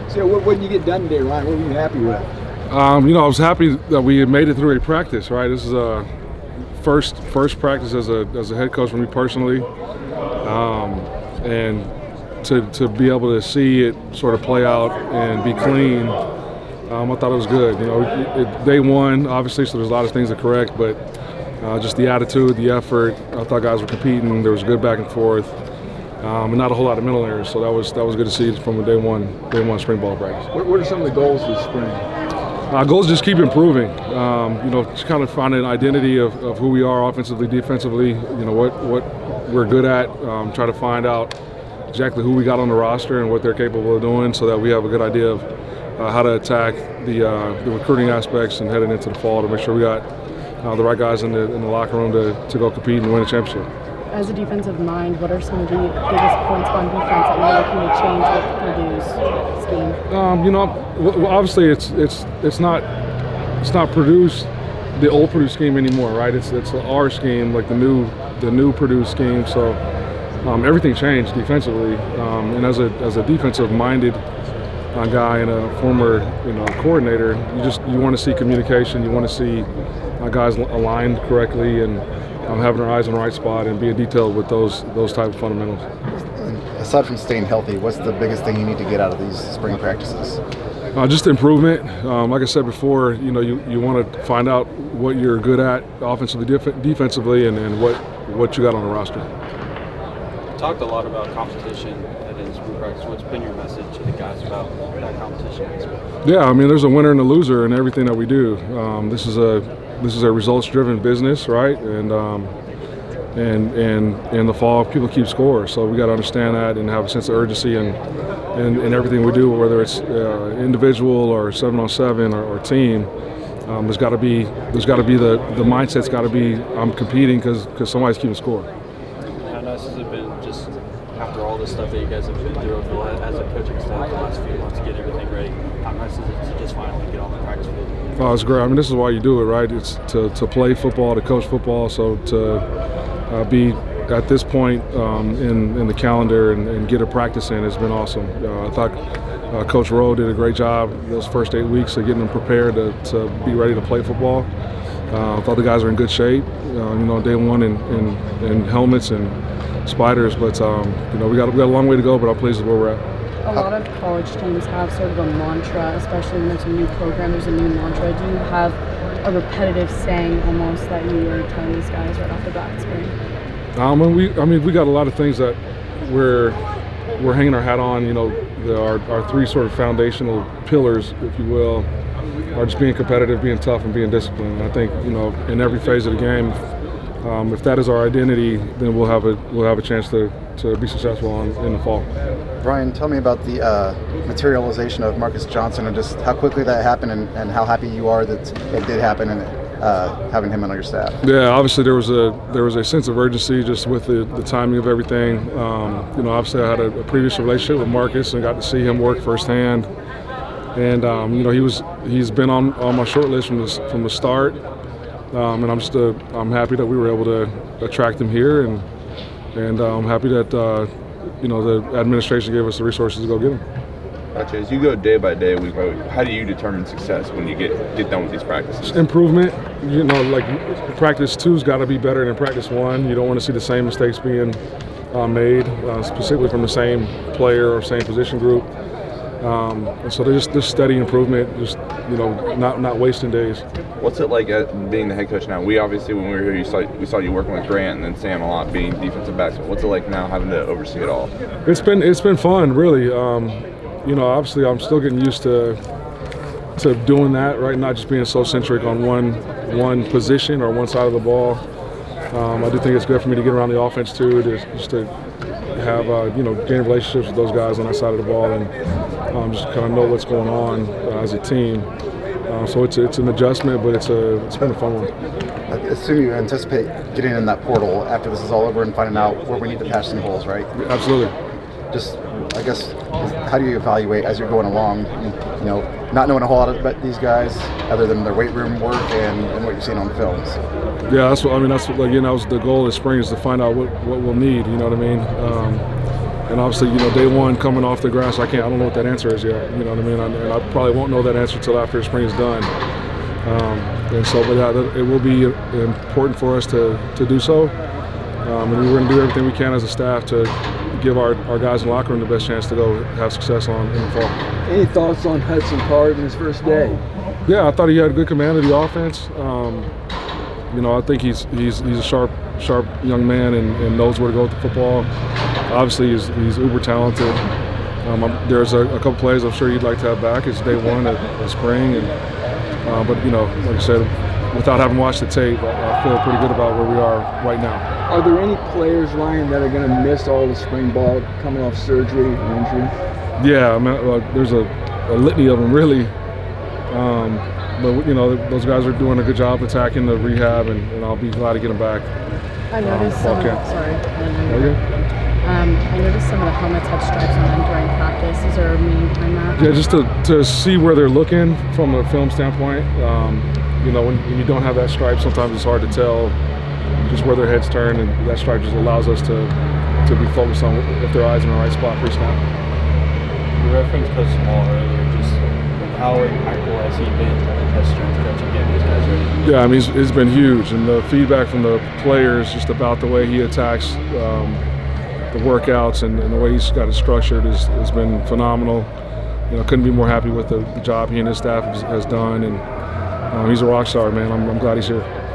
So what did you get done today, Ryan? What were you happy with? I was happy that we had made it through a practice. Right, this is a first practice as a head coach for me personally, and to be able to see it sort of play out and be clean, I thought it was good. Day one, obviously, so there's a lot of things to correct, but just the attitude, the effort. I thought guys were competing. There was good back and forth, and not a whole lot of mental errors. So that was good to see from a day one spring ball practice. What are some of the goals this spring? Goals just keep improving. Just kind of find an identity of who we are offensively, defensively. What we're good at. Try to find out exactly who we got on the roster and what they're capable of doing, so that we have a good idea of how to attack the recruiting aspects and heading into the fall to make sure we got the right guys in the locker room to go compete and win a championship. As a defensive mind, what are some of the biggest points on defense that you're looking to change with Purdue's scheme? Obviously it's not Purdue's, the old Purdue scheme anymore, right? It's our scheme, like the new Purdue scheme. So everything changed defensively, and as a defensive-minded guy and a former coordinator, you want to see communication. You want to see guys aligned correctly and having our eyes on the right spot and being detailed with those type of fundamentals. Aside from staying healthy, what's the biggest thing you need to get out of these spring practices? Just improvement. Like I said before, you want to find out what you're good at offensively, defensively, and what you got on the roster. Talked a lot about competition in spring practice. What's been your message to the guys about that competition aspect? Yeah, there's a winner and a loser in everything that we do. This is a results-driven business, right? And in the fall, people keep score. So we got to understand that and have a sense of urgency in everything we do, whether it's individual or 7-on-7 or team. There's got to be the mindset's got to be I'm competing because somebody's keeping score. How nice has it been just after all the stuff that you guys have been through as a coaching staff the last few months to get everything ready? How nice is it to just finally get on the practice field? Oh, it's great. This is why you do it, right? It's to play football, to coach football. So to be at this point in the calendar and get a practice in has been awesome. I thought Coach Rowe did a great job those first 8 weeks of getting them prepared to be ready to play football. I thought the guys are in good shape. Day one in helmets and spiders, but we got a long way to go. But I'm pleased with where we're at. A lot of college teams have sort of a mantra, especially when there's a new program, there's a new mantra. Do you have a repetitive saying almost that you are telling these guys right off the bat in spring? We got a lot of things that we're hanging our hat on. Our three sort of foundational pillars, if you will, are just being competitive, being tough, and being disciplined. And I think in every phase of the game, if that is our identity, then we'll have a chance to be successful in the fall. Brian, tell me about the materialization of Marcus Johnson and just how quickly that happened and how happy you are that it did happen and having him on your staff. Yeah, obviously there was a sense of urgency just with the timing of everything. Obviously I had a previous relationship with Marcus and got to see him work firsthand. And he's been on my short list from the start. And I'm happy that we were able to attract him here, and I'm happy that the administration gave us the resources to go get him. Gotcha. As you go day by day, week by week, how do you determine success when you get done with these practices? Improvement. Like practice 2's got to be better than practice 1. You don't want to see the same mistakes being made, specifically from the same player or same position group. And so there's just steady improvement, just not wasting days. What's it like being the head coach now? We obviously, when we were here, we saw you working with Grant and then Sam a lot, being defensive backs. What's it like now having to oversee it all? It's been fun, really. Obviously I'm still getting used to doing that, right? Not just being so centric on one position or one side of the ball. I do think it's good for me to get around the offense too, just to have gain relationships with those guys on that side of the ball and just kind of know what's going on as a team. So it's an adjustment, but it's been a fun one. I assume you anticipate getting in that portal after this is all over and finding out where we need to patch some holes, right? Absolutely. Just, I guess, how do you evaluate as you're going along, not knowing a whole lot about these guys other than their weight room work and what you've seen on films? Yeah, that was the goal this spring, is to find out what we'll need. You know what I mean? And obviously, day one coming off the grass, I don't know what that answer is yet. You know what I mean? And I probably won't know that answer until after spring is done. And so, but yeah, it will be important for us to do so. And we're going to do everything we can as a staff to give our guys in the locker room the best chance to go have success in the fall. Any thoughts on Hudson Card in his first day? Yeah, I thought he had good command of the offense. I think he's a sharp young man and knows where to go with the football. Obviously, he's uber talented. There's a couple plays I'm sure you'd like to have back. It's day one at spring, but like I said, without having watched the tape, I feel pretty good about where we are right now. Are there any players, Ryan, that are going to miss all the spring ball coming off surgery or injury? Yeah, there's a litany of them really. But those guys are doing a good job attacking the rehab, and I'll be glad to get them back. I noticed some. Sorry. I noticed some of the helmets had stripes on them during practice. Is there a meaning behind that? Yeah, just to see where they're looking from a film standpoint. When you don't have that stripe, sometimes it's hard to tell just where their heads turn, and that stripe just allows us to be focused on if their eyes are in the right spot pre-snap. You referenced Coach Small earlier. Just how impactful has he been as strength coach and getting these guys ready? Yeah, I mean, it's been huge, and the feedback from the players just about the way he attacks the workouts and the way he's got it structured has been phenomenal. Couldn't be more happy with the job he and his staff has done, and he's a rock star, man. I'm glad he's here.